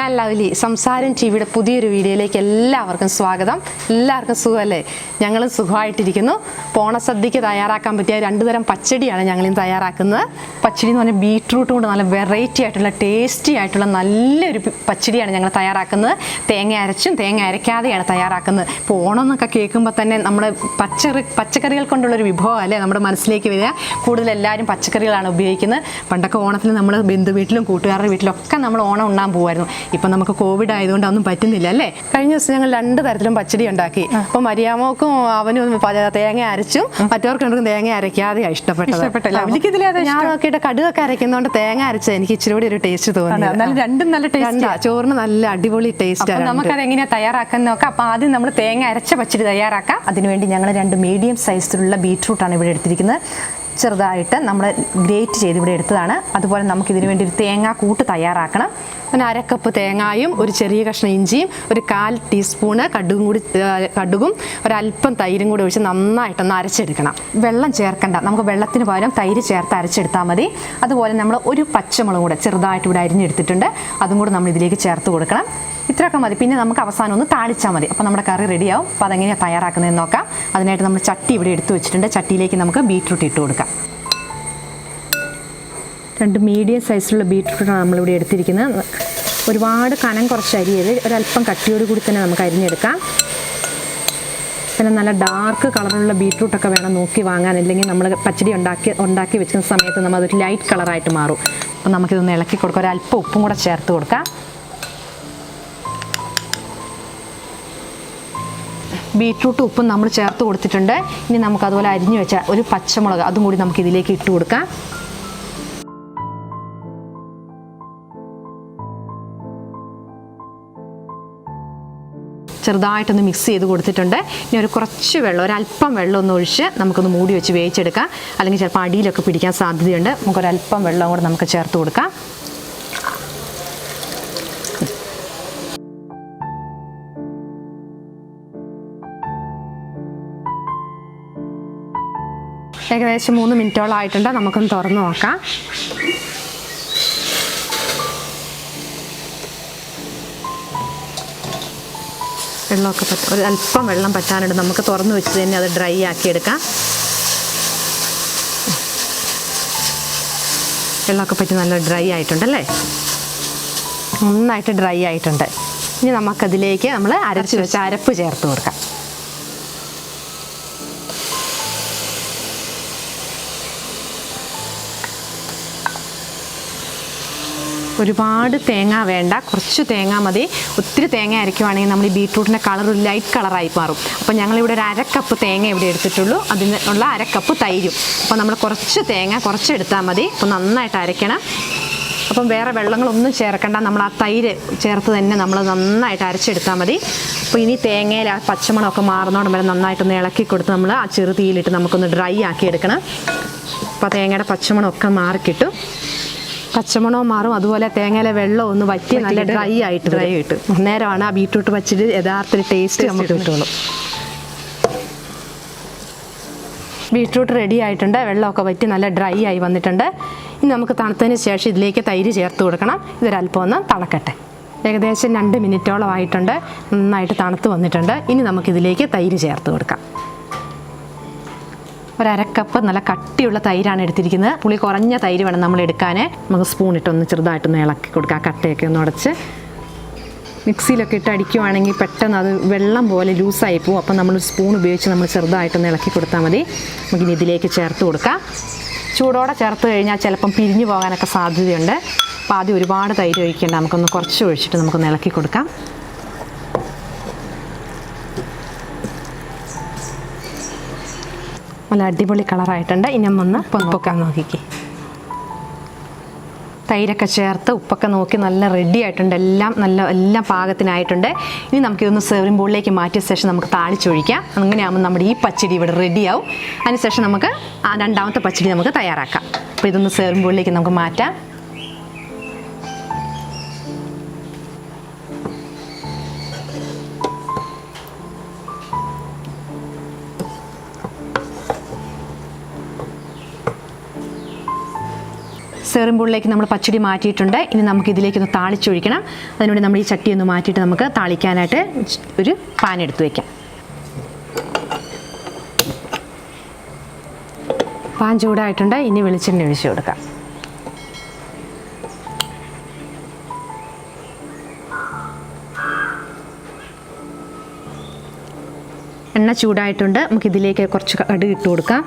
ഞാൻ ലവ്ലി സംസാരം ടിവിയുടെ പുതിയൊരു വീഡിയോയിലേക്ക് എല്ലാവർക്കും സ്വാഗതം. എല്ലാവർക്കും സുഖമല്ലേ? ഞങ്ങളും സുഖമായിട്ടിരിക്കുന്നു. ഓണസദ്യക്ക് തയ്യാറാക്കാൻ പറ്റിയ രണ്ട് തരം പച്ചടിയാണ് ഞങ്ങളിന്ന് തയ്യാറാക്കുന്നത്. പച്ചടി എന്ന് പറഞ്ഞാൽ ബീട്രൂട്ട് കൊണ്ട് നല്ല വെറൈറ്റി ആയിട്ടുള്ള ടേസ്റ്റി ആയിട്ടുള്ള നല്ലൊരു പച്ചടിയാണ് ഞങ്ങൾ തയ്യാറാക്കുന്നത്. തേങ്ങ അരച്ചും തേങ്ങ അരയ്ക്കാതെയാണ് തയ്യാറാക്കുന്നത്. ഇപ്പോൾ ഓണം എന്നൊക്കെ കേൾക്കുമ്പോൾ തന്നെ നമ്മുടെ പച്ചക്കറികൾ കൊണ്ടുള്ളൊരു വിഭവം അല്ലേ നമ്മുടെ മനസ്സിലേക്ക് വരിക. കൂടുതൽ എല്ലാവരും പച്ചക്കറികളാണ് ഉപയോഗിക്കുന്നത്. പണ്ടൊക്കെ ഓണത്തിന് നമ്മൾ ബന്ധു വീട്ടിലും കൂട്ടുകാരുടെ വീട്ടിലൊക്കെ നമ്മൾ ഓണം ഉണ്ണാൻ പോകുമായിരുന്നു. ഇപ്പം നമുക്ക് കോവിഡ് ആയതുകൊണ്ട് അതൊന്നും പറ്റുന്നില്ല അല്ലേ. കഴിഞ്ഞ ദിവസം ഞങ്ങൾ രണ്ട് തരത്തിലും പച്ചടി ഉണ്ടാക്കി. അപ്പം മരിയാമോക്കും അവനും തേങ്ങ അരച്ചും മറ്റവർക്കും തേങ്ങ അരയ്ക്കാതെയാണ് ഇഷ്ടപ്പെട്ടത്. ഞാൻ നോക്കിയിട്ട് കടുകൊക്കെ അരയ്ക്കുന്നതുകൊണ്ട് തേങ്ങ അരച്ചത് എനിക്ക് ഇച്ചിരി കൂടി ഒരു ടേസ്റ്റ് തോന്നി. രണ്ടും നല്ല ടേസ്റ്റ്, ചോറിന് നല്ല അടിപൊളി ടേസ്റ്റ്. നമുക്കത് എങ്ങനെയാ തയ്യാറാക്കാൻ നോക്കാം. അപ്പം ആദ്യം നമ്മൾ തേങ്ങ അരച്ച പച്ചടി തയ്യാറാക്കാം. അതിനുവേണ്ടി ഞങ്ങൾ രണ്ട് മീഡിയം സൈസിലുള്ള ബീട്രൂട്ടാണ് ഇവിടെ എടുത്തിരിക്കുന്നത്. ചെറുതായിട്ട് നമ്മൾ ഗ്രേറ്റ് ചെയ്ത് ഇവിടെ എടുത്തതാണ്. അതുപോലെ നമുക്കിതിനു വേണ്ടി ഒരു തേങ്ങാ കൂട്ട് തയ്യാറാക്കണം. പിന്നെ 1/2 കപ്പ് തേങ്ങായും ഒരു ചെറിയ കഷ്ണം ഇഞ്ചിയും ഒരു 1/4 ടീസ്പൂണ് കടുകും ഒരല്പം തൈരും കൂടി ഒഴിച്ച് നന്നായിട്ടൊന്ന് അരച്ചെടുക്കണം. വെള്ളം ചേർക്കണ്ട, നമുക്ക് വെള്ളത്തിന് പകരം തൈര് ചേർത്ത് അരച്ചെടുത്താൽ മതി. അതുപോലെ നമ്മൾ ഒരു പച്ചമുളക് കൂടെ ചെറുതായിട്ട് ഇവിടെ അരിഞ്ഞെടുത്തിട്ടുണ്ട്, അതും കൂടെ നമ്മൾ ഇതിലേക്ക് ചേർത്ത് കൊടുക്കണം. ഇത്രയൊക്കെ മതി. പിന്നെ നമുക്ക് അവസാനം ഒന്ന് താളിച്ചാൽ മതി. അപ്പോൾ നമ്മുടെ കറി റെഡിയാവും. അപ്പോൾ അതെങ്ങനെയാണ് തയ്യാറാക്കുന്നതെന്ന് നോക്കാം. അതിനായിട്ട് നമ്മൾ ചട്ടി ഇവിടെ എടുത്ത് വെച്ചിട്ടുണ്ട്. ചട്ടിയിലേക്ക് നമുക്ക് ബീട്രൂട്ട് ഇട്ട് കൊടുക്കാം. 2 മീഡിയം സൈസിലുള്ള ബീട്രൂട്ടാണ് നമ്മളിവിടെ എടുത്തിരിക്കുന്നത്. ഒരുപാട് കനം കുറച്ച് അരിയത്, ഒരല്പം കട്ടിയോട് കൂടി തന്നെ നമുക്ക് അരിഞ്ഞെടുക്കാം. പിന്നെ നല്ല ഡാർക്ക് കളറുള്ള ബീട്രൂട്ടൊക്കെ വേണം നോക്കി വാങ്ങാൻ, അല്ലെങ്കിൽ നമ്മൾ പച്ചടി ഉണ്ടാക്കി വെക്കുന്ന സമയത്ത് നമ്മൾ അതൊരു ലൈറ്റ് കളറായിട്ട് മാറും. അപ്പോൾ നമുക്കിതൊന്ന് ഇളക്കി കൊടുക്കാം. ഒരല്പം ഉപ്പും കൂടെ ചേർത്ത് കൊടുക്കാം. ബീട്രൂട്ട് ഉപ്പും നമ്മൾ ചേർത്ത് കൊടുത്തിട്ടുണ്ട്. ഇനി നമുക്ക് അതുപോലെ അരിഞ്ഞു വെച്ച ഒരു പച്ചമുളക് അതും കൂടി നമുക്ക് ഇതിലേക്ക് ഇട്ട് കൊടുക്കാം. ചെറുതായിട്ടൊന്ന് മിക്സ് ചെയ്ത് കൊടുത്തിട്ടുണ്ട്. ഇനി ഒരു കുറച്ച് വെള്ളം, ഒരല്പം വെള്ളം ഒന്ന് ഒഴിച്ച് നമുക്കൊന്ന് മൂടി വെച്ച് വേവിച്ചെടുക്കാം. അല്ലെങ്കിൽ ചിലപ്പോൾ അടിയിലൊക്കെ പിടിക്കാൻ സാധ്യതയുണ്ട്. നമുക്കൊരല്പം വെള്ളം കൂടെ നമുക്ക് ചേർത്ത് കൊടുക്കാം. ഏകദേശം 3 മിനിറ്റോളം ആയിട്ടുണ്ട്. നമുക്കൊന്ന് തുറന്ന് നോക്കാം. വെള്ളമൊക്കെ ഒരു അല്പം വെള്ളം പറ്റാനുണ്ട്. നമുക്ക് തുറന്ന് വെച്ച് തന്നെ അത് ഡ്രൈ ആക്കി എടുക്കാം. വെള്ളമൊക്കെ പറ്റി നല്ല ഡ്രൈ ആയിട്ടുണ്ടല്ലേ, നന്നായിട്ട് ഡ്രൈ ആയിട്ടുണ്ട്. ഇനി നമുക്കതിലേക്ക് നമ്മൾ അരച്ച് വെച്ച അരപ്പ് ചേർത്ത് കൊടുക്കാം. ഒരുപാട് തേങ്ങ വേണ്ട, കുറച്ച് തേങ്ങ മതി. ഒത്തിരി തേങ്ങ അരയ്ക്കുവാണെങ്കിൽ നമ്മൾ ഈ ബീട്രൂട്ടിൻ്റെ കളർ ഒരു ലൈറ്റ് കളറായി മാറും. അപ്പോൾ ഞങ്ങളിവിടെ ഒരു 1/2 കപ്പ് തേങ്ങ ഇവിടെ എടുത്തിട്ടുള്ളൂ. അതിനുള്ള 1/2 കപ്പ് തൈരും. അപ്പോൾ നമ്മൾ കുറച്ച് തേങ്ങ കുറച്ചെടുത്താൽ മതി. അപ്പോൾ നന്നായിട്ട് അരയ്ക്കണം. അപ്പം വേറെ വെള്ളങ്ങളൊന്നും ചേർക്കണ്ട, നമ്മൾ ആ തൈര് ചേർത്ത് തന്നെ നമ്മൾ നന്നായിട്ട് അരച്ചെടുത്താൽ മതി. അപ്പോൾ ഇനി തേങ്ങയിൽ ആ പച്ചമണമൊക്കെ മാറുന്നോണം വരെ നന്നായിട്ടൊന്ന് ഇളക്കി കൊടുത്ത് നമ്മൾ ആ ചെറുതീയിലിട്ട് നമുക്കൊന്ന് ഡ്രൈ ആക്കി എടുക്കണം. അപ്പോൾ തേങ്ങയുടെ പച്ചമണമൊക്കെ മാറിക്കിട്ടും. പച്ചമണവും മാറും, അതുപോലെ തേങ്ങയിലെ വെള്ളം ഒന്ന് വറ്റി നല്ല ഡ്രൈ ആയിട്ട് അന്നേരമാണ് ആ ബീട്രൂട്ട് പച്ചടി യഥാർത്ഥ ടേസ്റ്റ് നമുക്ക് കിട്ടുള്ളൂ. ബീട്രൂട്ട് റെഡി ആയിട്ടുണ്ട്. വെള്ളമൊക്കെ വറ്റി നല്ല ഡ്രൈ ആയി വന്നിട്ടുണ്ട്. ഇനി നമുക്ക് തണുത്തതിന് ശേഷം ഇതിലേക്ക് തൈര് ചേർത്ത് കൊടുക്കണം. ഇതൊരല്പം ഒന്ന് തിളക്കട്ടെ. ഏകദേശം 2 മിനിറ്റോളം ആയിട്ടുണ്ട്. നന്നായിട്ട് തണുത്ത് വന്നിട്ടുണ്ട്. ഇനി നമുക്കിതിലേക്ക് തൈര് ചേർത്ത് കൊടുക്കാം. 1/2 കപ്പ് നല്ല കട്ടിയുള്ള തൈരാണ് എടുത്തിരിക്കുന്നത്. പുളി കുറഞ്ഞ തൈര് വേണം നമ്മൾ എടുക്കാൻ. നമുക്ക് സ്പൂണിട്ടൊന്ന് ചെറുതായിട്ടൊന്ന് ഇളക്കി കൊടുക്കാം. കട്ടയൊക്കെ ഒന്ന് ഉടച്ച് മിക്സിയിലൊക്കെ ഇട്ട് അടിക്കുവാണെങ്കിൽ പെട്ടെന്ന് അത് വെള്ളം പോലെ ലൂസായി പോകും. അപ്പം നമ്മൾ സ്പൂൺ ഉപയോഗിച്ച് നമ്മൾ ചെറുതായിട്ടൊന്ന് ഇളക്കി കൊടുത്താൽ മതി. നമുക്കിനി ഇതിലേക്ക് ചേർത്ത് കൊടുക്കാം. ചൂടോടെ ചേർത്ത് കഴിഞ്ഞാൽ ചിലപ്പം പിരിഞ്ഞു പോകാനൊക്കെ സാധ്യതയുണ്ട്. അപ്പോൾ ആദ്യം ഒരുപാട് തൈര് ഒഴിക്കേണ്ട, നമുക്കൊന്ന് കുറച്ച് ഒഴിച്ചിട്ട് നമുക്കൊന്ന് ഇളക്കി കൊടുക്കാം. നല്ല അടിപൊളി കളറായിട്ടുണ്ട്. ഇനി ഒന്ന് ഉപ്പൊക്കെ നോക്കിക്കേ. തൈരൊക്കെ ചേർത്ത് ഉപ്പൊക്കെ നോക്കി നല്ല റെഡി ആയിട്ടുണ്ട്. എല്ലാം പാകത്തിനായിട്ടുണ്ട്. ഇനി നമുക്കിതൊന്ന് സെർവിംഗ് ബോളിലേക്ക് മാറ്റിയ ശേഷം നമുക്ക് താളിച്ചൊഴിക്കാം. അങ്ങനെയാകുമ്പോൾ നമ്മുടെ ഈ പച്ചടി ഇവിടെ റെഡിയാവും. അതിനുശേഷം നമുക്ക് ആ 2ാമത്തെ പച്ചടി നമുക്ക് തയ്യാറാക്കാം. അപ്പോൾ ഇതൊന്ന് സെർവിംഗ് ബോളിലേക്ക് നമുക്ക് മാറ്റാം. സെർവിംഗ് ബോളിലേക്ക് നമ്മൾ പച്ചടി മാറ്റിയിട്ടുണ്ട്. ഇനി നമുക്ക് ഇതിലേക്കൊന്ന് താളിച്ചൊഴിക്കണം. അതിനുവേണ്ടി നമ്മൾ ഈ ചട്ടി ഒന്ന് മാറ്റിയിട്ട് നമുക്ക് താളിക്കാനായിട്ട് ഒരു പാൻ എടുത്ത് വയ്ക്കാം. പാൻ ചൂടായിട്ടുണ്ട്. ഇനി വെളിച്ചെണ്ണ ഒഴിച്ച് കൊടുക്കാം. എണ്ണ ചൂടായിട്ടുണ്ട്. നമുക്കിതിലേക്ക് കുറച്ച് കടുക് ഇട്ട് കൊടുക്കാം.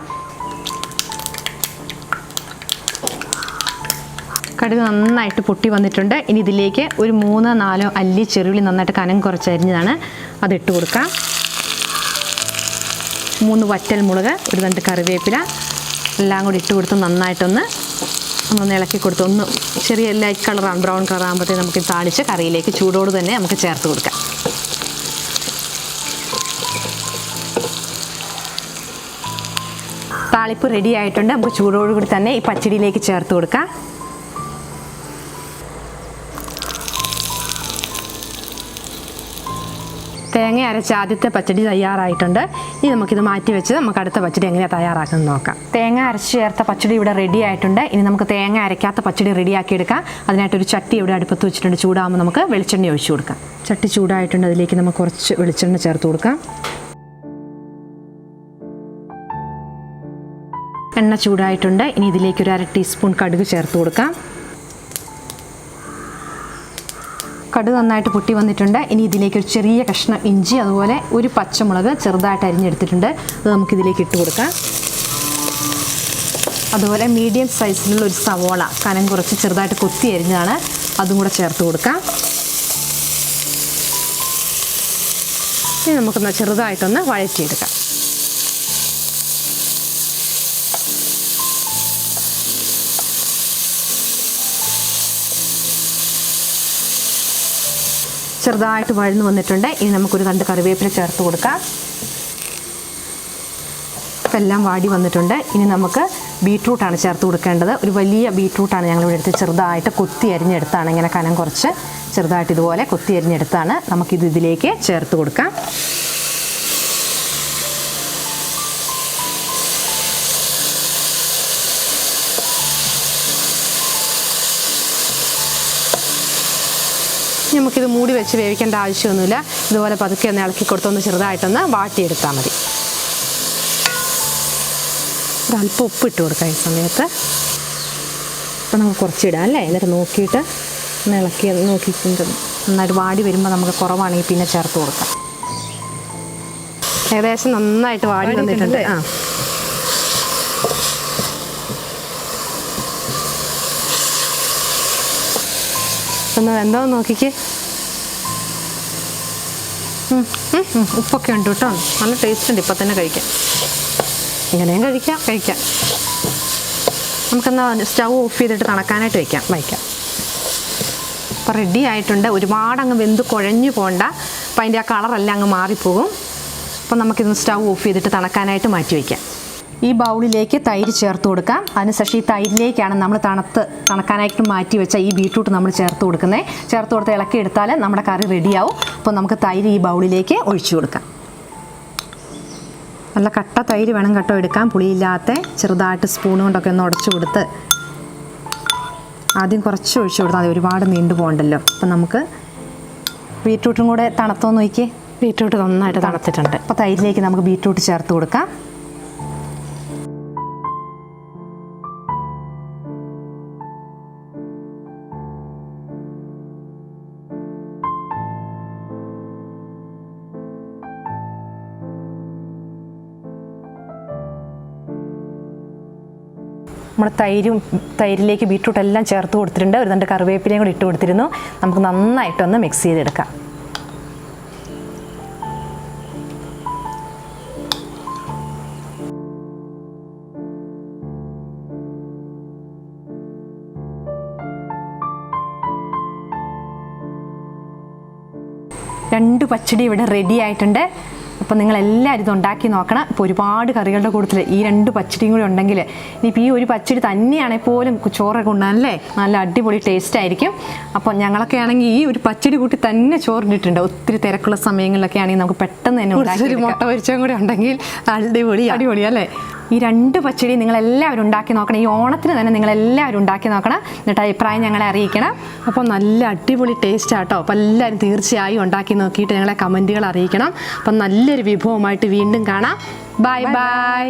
കടുക് നന്നായിട്ട് പൊട്ടി വന്നിട്ടുണ്ട്. ഇനി ഇതിലേക്ക് ഒരു 3-4 അല്ലി ചെറുള്ളി നന്നായിട്ട് കനം കുറച്ച് അരിഞ്ഞതാണ്, അതിട്ട് കൊടുക്കാം. 3 വറ്റൽ മുളക്, ഒരു 2 കറിവേപ്പില എല്ലാം കൂടി ഇട്ട് കൊടുത്ത് നന്നായിട്ടൊന്ന് നമ്മളൊന്ന് ഇളക്കി കൊടുത്ത് ഒന്ന് ചെറിയ ലൈറ്റ് കളറാണ്, ബ്രൗൺ കളറാകുമ്പോഴത്തേക്ക് നമുക്ക് താളിച്ച് കറിയിലേക്ക് ചൂടോട് തന്നെ നമുക്ക് ചേർത്ത് കൊടുക്കാം. താളിപ്പ് റെഡി ആയിട്ടുണ്ട്. നമുക്ക് ചൂടോടുകൂടി തന്നെ ഈ പച്ചടിയിലേക്ക് ചേർത്ത് കൊടുക്കാം. തേങ്ങ അരച്ച ആദ്യത്തെ പച്ചടി തയ്യാറായിട്ടുണ്ട്. ഇനി നമുക്കിത് മാറ്റി വെച്ച് നമുക്ക് അടുത്ത പച്ചടി എങ്ങനെയാണ് തയ്യാറാക്കുന്നത് നോക്കാം. തേങ്ങ അരച്ച് ചേർത്ത പച്ചടി ഇവിടെ റെഡി ആയിട്ടുണ്ട്. ഇനി നമുക്ക് തേങ്ങ അരയ്ക്കാത്ത പച്ചടി റെഡിയാക്കി എടുക്കാം. അതിനായിട്ടൊരു ചട്ടി ഇവിടെ അടുപ്പത്ത് വെച്ചിട്ടുണ്ട്. ചൂടാകുമ്പോൾ നമുക്ക് വെളിച്ചെണ്ണ ഒഴിച്ചു കൊടുക്കാം. ചട്ടി ചൂടായിട്ടുണ്ട്. അതിലേക്ക് നമുക്ക് കുറച്ച് വെളിച്ചെണ്ണ ചേർത്ത് കൊടുക്കാം. എണ്ണ ചൂടായിട്ടുണ്ട്. ഇനി ഇതിലേക്ക് ഒരു 1/2 ടീസ്പൂൺ കടുക് ചേർത്ത് കൊടുക്കാം. കടുക് നന്നായിട്ട് പൊട്ടി വന്നിട്ടുണ്ട്. ഇനി ഇതിലേക്ക് ഒരു ചെറിയ കഷ്ണം ഇഞ്ചി, അതുപോലെ ഒരു പച്ചമുളക് ചെറുതായിട്ട് അരിഞ്ഞെടുത്തിട്ടുണ്ട്, അത് നമുക്കിതിലേക്ക് ഇട്ട് കൊടുക്കാം. അതുപോലെ മീഡിയം സൈസിലുള്ള ഒരു സവോള കനം കുറച്ച് ചെറുതായിട്ട് കൊത്തി അരിഞ്ഞതാണ്, അതും കൂടെ ചേർത്ത് കൊടുക്കാം. ഇനി നമുക്കൊന്ന് ചെറുതായിട്ടൊന്ന് വഴറ്റിയെടുക്കാം. ചെറുതായിട്ട് വഴന്ന് വന്നിട്ടുണ്ട്. ഇനി നമുക്കൊരു 2 കറിവേപ്പില ചേർത്ത് കൊടുക്കാം. ഇപ്പം എല്ലാം വാടി വന്നിട്ടുണ്ട്. ഇനി നമുക്ക് ബീട്രൂട്ടാണ് ചേർത്ത് കൊടുക്കേണ്ടത്. ഒരു വലിയ ബീട്രൂട്ടാണ് ഞങ്ങളിവിടെ എടുത്ത് ചെറുതായിട്ട് കൊത്തി അരിഞ്ഞെടുത്താണ്, ഇങ്ങനെ കനം കുറച്ച് ചെറുതായിട്ട് ഇതുപോലെ കൊത്തി അരിഞ്ഞെടുത്താണ്. നമുക്കിത് ഇതിലേക്ക് ചേർത്ത് കൊടുക്കാം. നമുക്കിത് മൂടി വെച്ച് വേവിക്കേണ്ട ആവശ്യമൊന്നുമില്ല. ഇതുപോലെ പതുക്കെ ഒന്ന് ഇളക്കി കൊടുത്തൊന്ന് ചെറുതായിട്ടൊന്ന് വാട്ടിയെടുത്താൽ മതി. ഒരല്പം ഉപ്പിട്ട് കൊടുക്കാം ഈ സമയത്ത്. അപ്പം നമുക്ക് കുറച്ചിടാം അല്ലേ, എന്നിട്ട് നോക്കിയിട്ട് ഒന്ന് ഇളക്കി നോക്കിയിട്ട് നന്നായിട്ട് വാടി വരുമ്പോൾ നമുക്ക് കുറവാണെങ്കിൽ പിന്നെ ചേർത്ത് കൊടുക്കാം. ഏകദേശം നന്നായിട്ട് വാടി വന്നിട്ടുണ്ട്. ഒന്ന് എന്തോ നോക്കിക്കേ. ഉപ്പൊക്കെ ഉണ്ട് കേട്ടോ, നല്ല ടേസ്റ്റ് ഉണ്ട്. ഇപ്പം തന്നെ കഴിക്കാം, ഇങ്ങനെയും കഴിക്കാം. നമുക്കെന്നാ സ്റ്റൗ ഓഫ് ചെയ്തിട്ട് തണക്കാനായിട്ട് വയ്ക്കാം. അപ്പം റെഡി ആയിട്ടുണ്ട്. ഒരുപാട് അങ്ങ് വെന്ത് കുഴഞ്ഞു പോകണ്ട, അപ്പം അതിൻ്റെ ആ കളറെല്ലാം അങ്ങ് മാറിപ്പോകും. അപ്പം നമുക്കിതൊന്ന് സ്റ്റൗ ഓഫ് ചെയ്തിട്ട് തണക്കാനായിട്ട് മാറ്റി വയ്ക്കാം. ഈ ബൗളിലേക്ക് തൈര് ചേർത്ത് കൊടുക്കാം. അതിനുശേഷം ഈ തൈരിലേക്കാണ് നമ്മൾ തണക്കാനായിട്ട് മാറ്റി വെച്ച ഈ ബീട്രൂട്ട് നമ്മൾ ചേർത്ത് കൊടുക്കുന്നത്. ചേർത്ത് കൊടുത്ത് ഇളക്കി എടുത്താൽ നമ്മുടെ കറി റെഡിയാവും. അപ്പോൾ നമുക്ക് തൈര് ഈ ബൗളിലേക്ക് ഒഴിച്ചു കൊടുക്കാം. നല്ല കട്ട തൈര് വേണം കേട്ടോ എടുക്കാൻ, പുളിയില്ലാത്ത. ചെറുതായിട്ട് സ്പൂൺ കൊണ്ടൊക്കെ ഒന്ന് ഉടച്ചു കൊടുത്ത് ആദ്യം കുറച്ച് ഒഴിച്ചു കൊടുത്താൽ മതി, ഒരുപാട് നീണ്ടു പോകണ്ടല്ലോ. അപ്പം നമുക്ക് ബീട്രൂട്ടും കൂടെ തണുത്തോന്ന് നോക്കി. ബീട്രൂട്ട് നന്നായിട്ട് തണുത്തിട്ടുണ്ട്. അപ്പോൾ തൈരിലേക്ക് നമുക്ക് ബീട്രൂട്ട് ചേർത്ത് കൊടുക്കാം. നമ്മൾ തൈരിലേക്ക് ബീട്രൂട്ട് എല്ലാം ചേർത്ത് കൊടുത്തിട്ടുണ്ട്. ഒരു 2 കറിവേപ്പിലയും കൂടി ഇട്ട് കൊടുത്തിരുന്നു. നമുക്ക് നന്നായിട്ടൊന്ന് മിക്സ് ചെയ്തെടുക്കാം. രണ്ട് പച്ചടി ഇവിടെ റെഡി ആയിട്ടുണ്ട്. അപ്പോൾ നിങ്ങളെല്ലാവരും ഇത് ഉണ്ടാക്കി നോക്കണം. ഇപ്പോൾ ഒരുപാട് കറികളുടെ കൂട്ടത്തിൽ ഈ 2 പച്ചടിയും കൂടി ഉണ്ടെങ്കിൽ ഇനിയിപ്പോൾ ഈ ഒരു പച്ചടി തന്നെയാണെങ്കിൽ പോലും ചോറൊക്കെ ഉണ്ടാകല്ലേ നല്ല അടിപൊളി ടേസ്റ്റ് ആയിരിക്കും. അപ്പോൾ ഞങ്ങളൊക്കെ ആണെങ്കിൽ ഈ ഒരു പച്ചടി കൂട്ടി തന്നെ ചോറിട്ടിട്ടുണ്ട്. ഒത്തിരി തിരക്കുള്ള സമയങ്ങളിലൊക്കെ ആണെങ്കിൽ നമുക്ക് പെട്ടെന്ന് തന്നെ ഒരു മുട്ട പൊരിച്ചതും കൂടി ഉണ്ടെങ്കിൽ അടിപൊളി അല്ലേ. ഈ 2 പച്ചടി നിങ്ങളെല്ലാവരും ഉണ്ടാക്കി നോക്കണം. ഈ ഓണത്തിന് തന്നെ നിങ്ങളെല്ലാവരും ഉണ്ടാക്കി നോക്കണം. എന്നിട്ട് അഭിപ്രായം ഞങ്ങളെ അറിയിക്കണം. അപ്പോൾ നല്ല അടിപൊളി ടേസ്റ്റ് ആട്ടോ. അപ്പോൾ എല്ലാവരും തീർച്ചയായും ഉണ്ടാക്കി നോക്കിയിട്ട് ഞങ്ങളെ കമൻറ്റുകൾ അറിയിക്കണം. അപ്പം നല്ലൊരു വിഭവമായിട്ട് വീണ്ടും കാണാം. Bye bye.